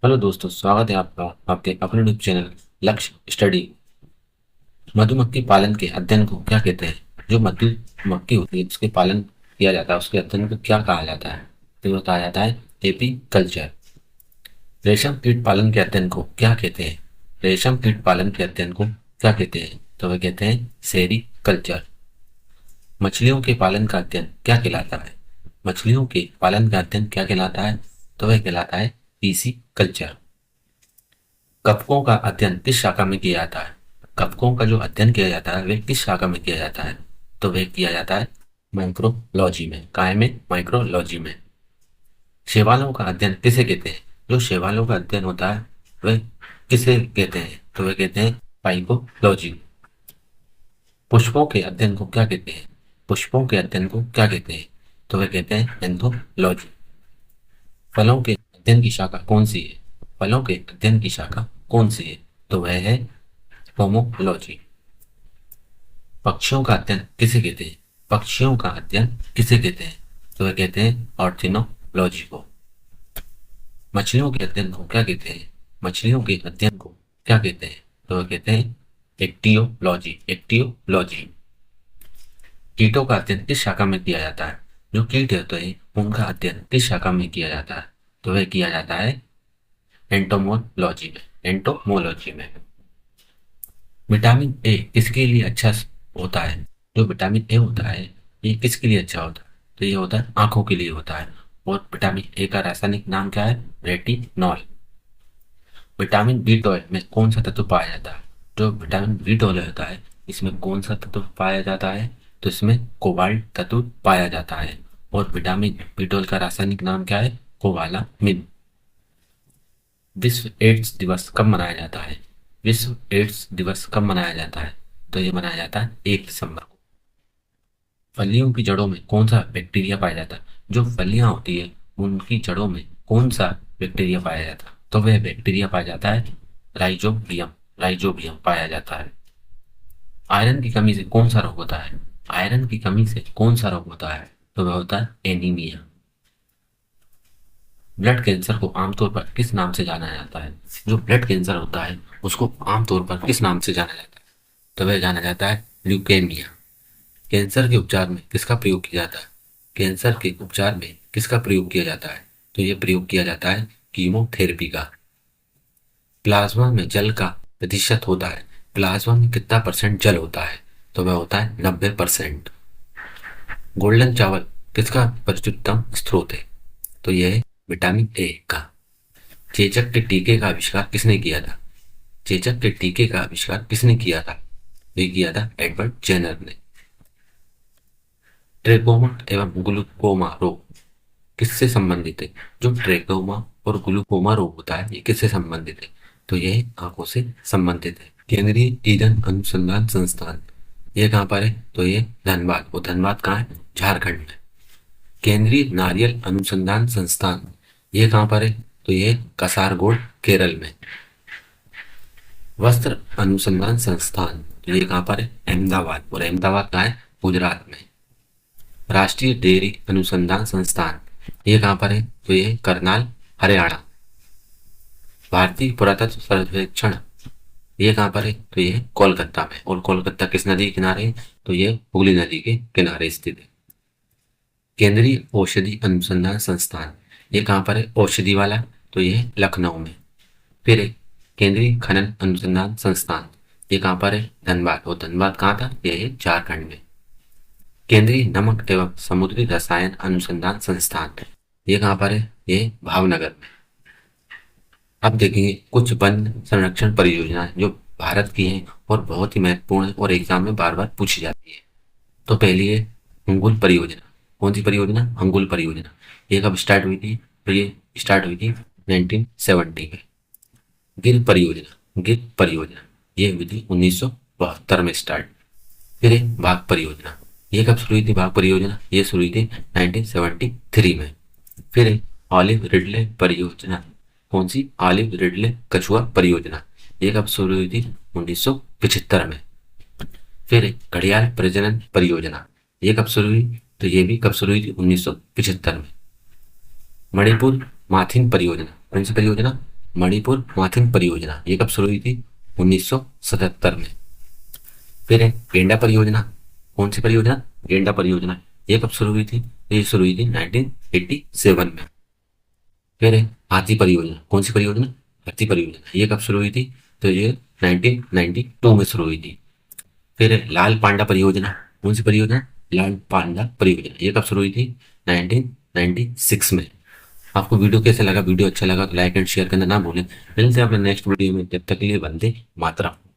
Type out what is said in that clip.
Hello दोस्तों, स्वागत है आपका आपके अपने यूट्यूब चैनल लक्ष्य स्टडी। मधुमक्खी पालन के अध्ययन को क्या कहते हैं? जो मधुमक्खी होती है उसके पालन किया जाता है उसके अध्ययन को क्या कहा जाता है? तो वह कहा जाता है एपी कल्चर। रेशम कीट पालन के अध्ययन को क्या कहते हैं? रेशम कीट पालन के अध्ययन को क्या कहते हैं? तो वह कहते हैं सेरी कल्चर। मछलियों के पालन का अध्ययन क्या कहलाता है? मछलियों के पालन का अध्ययन क्या कहलाता है? तो वह कहलाता है पीसी कल्चर। कवकों का अध्ययन किस शाखा में किया जाता है? कवकों का जो अध्ययन किया जाता है वह किस शाखा में किया जाता है? तो वह किया जाता है माइक्रोलॉजी में। काय में? माइक्रोलॉजी में। शैवालों का अध्ययन किसे कहते हैं? जो शैवालों का अध्ययन होता है वह किसे कहते हैं? तो वह कहते हैं पाइकोलॉजी। पुष्पों के अध्ययन को क्या कहते हैं? पुष्पों के अध्ययन को क्या कहते हैं? तो वह कहते हैं एंथोलॉजी। फलों के अध्ययन की शाखा कौन सी है? फलों के अध्ययन की शाखा कौन सी है? तो वह है पोमोलॉजी। पक्षियों का अध्ययन किसे कहते हैं? पक्षियों का अध्ययन किसे कहते हैं? तो वह कहते हैं ऑर्थिनोलॉजी को। मछलियों के अध्ययन को क्या कहते हैं? मछलियों के अध्ययन को क्या कहते हैं? तो वह कहते हैं एक्टियोलॉजी। एक्टियोलॉजी। कीटों का अध्ययन किस शाखा में किया जाता है? जो कीट होते हैं उनका अध्ययन किस शाखा में किया जाता है? तो वह किया जाता है एंटोमोलॉजी में। एंटोमोलॉजी में। विटामिन ए किसके लिए अच्छा होता है? जो विटामिन ए होता है ये किसके लिए अच्छा होता है? तो ये होता है आंखों के लिए होता है। और विटामिन ए का रासायनिक नाम क्या है? रेटिनॉल। विटामिन बी ट्वेल्व में कौन सा तत्व पाया जाता है? जो विटामिन बी ट्वेल्व होता है इसमें कौन सा तत्व पाया जाता है? तो इसमें कोबाल्ट तत्व पाया जाता है। और विटामिन बी ट्वेल्व का रासायनिक नाम क्या है? कोबालामिन। विश्व एड्स दिवस कब मनाया जाता है? विश्व एड्स दिवस कब मनाया जाता है? तो ये मनाया जाता है 1 दिसंबर को। फलियों की जड़ों में कौन सा बैक्टीरिया पाया जाता है? जो फलियां होती है उनकी जड़ों में कौन सा बैक्टीरिया पाया जाता है? तो वह बैक्टीरिया पाया जाता है राइजोबियम। राइजोबियम पाया जाता है। आयरन की कमी से कौन सा रोग होता है? आयरन की कमी से कौन सा रोग होता है? तो वह होता है एनीमिया। ब्लड कैंसर को आमतौर पर किस नाम से जाना जाता है? जो ब्लड कैंसर होता है उसको आमतौर पर किस नाम से जाना जाता है? तो वह जाना जाता है ल्यूकेमिया। कैंसर के उपचार में किसका प्रयोग किया जाता है? कैंसर के उपचार में किसका प्रयोग किया जाता है? तो यह प्रयोग किया जाता है कीमोथेरेपी का। प्लाज्मा में जल का प्रतिशत होता है। प्लाज्मा में कितना परसेंट जल होता है? तो वह होता है 90%। गोल्डन चावल किसका परिचितम स्रोत है? तो यह है विटामिन ए का। चेचक के टीके का आविष्कार किसने किया था? चेचक के टीके का आविष्कार किसने किया था? ये किया था एडवर्ड जेनर ने। ट्रेकोमा एवं ग्लूकोमा रोग किससे संबंधित है? जो ट्रेकोमा और ग्लूकोमा रोग होता है ये किससे संबंधित है? तो यह आंखों से संबंधित है। केंद्रीय ईंधन अनुसंधान संस्थान ये कहाँ पर है? तो ये धनबाद। वो धनबाद कहाँ है? झारखंड में। केंद्रीय नारियल अनुसंधान संस्थान ये कहाँ पर है? तो ये कासारगोड केरल में। वस्त्र अनुसंधान संस्थान तो ये कहाँ पर है? अहमदाबाद। और अहमदाबाद कहाँ है? गुजरात में। राष्ट्रीय डेयरी अनुसंधान संस्थान ये कहाँ पर है? तो ये करनाल हरियाणा। भारतीय पुरातत्व सर्वेक्षण ये कहाँ पर है? तो ये कोलकाता में। और कोलकाता किस नदी के किनारे है? तो ये हुगली नदी के किनारे स्थित है। केंद्रीय औषधि अनुसंधान संस्थान ये कहाँ पर है? औषधि वाला तो ये लखनऊ में। फिर एक केंद्रीय खनन अनुसंधान संस्थान ये कहाँ पर है? धनबाद। और धनबाद कहाँ था? ये है झारखंड में। केंद्रीय नमक एवं समुद्री रसायन अनुसंधान संस्थान ये कहाँ पर है? ये भावनगर में। अब देखेंगे कुछ वन संरक्षण परियोजनाएं जो भारत की हैं और बहुत ही महत्वपूर्ण है और एग्जाम में बार बार पूछी जाती है। तो पहली है हंगुल परियोजना। कौन सी परियोजना? हंगुल परियोजना। ये कब स्टार्ट हुई थी? तो ये स्टार्ट हुई थी 1970 में। गिर परियोजना। गिर परियोजना ये हुई थी 1972 में स्टार्ट। फिर है बाघ परियोजना। ये कब शुरू हुई थी? बाघ परियोजना ये शुरू हुई थी 1973 में। फिर है ऑलिव रिडले परियोजना। कौन सी? ऑलिव रिडले कछुआ परियोजना। ये कब शुरू हुई थी? 1975 में। फिर है घड़ियाल प्रजनन परियोजना। ये कब शुरू हुई? तो ये भी कब शुरू हुई थी? 1975 में। मणिपुर माथिन परियोजना। कौन सी परियोजना? मणिपुर माथिम परियोजना, ये कब शुरू हुई थी? 1977 में। फिर है गेंडा परियोजना। कौन सी परियोजना? गेंडा परियोजना। ये कब शुरू हुई थी? ये शुरू हुई थी 1987 में। फिर है हाथी परियोजना। कौन सी परियोजना? हाथी परियोजना। ये कब शुरू हुई थी? तो ये 1992 में शुरू हुई थी। फिर है लाल पांडा परियोजना। कौन सी परियोजना? लाल पांडा परियोजना। ये कब शुरू हुई थी? 1996 में। आपको वीडियो कैसे लगा? वीडियो अच्छा लगा तो लाइक एंड शेयर करना ना भूलें। मिलते हैं अपने नेक्स्ट वीडियो में, जब तक के लिए वंदे मातरम।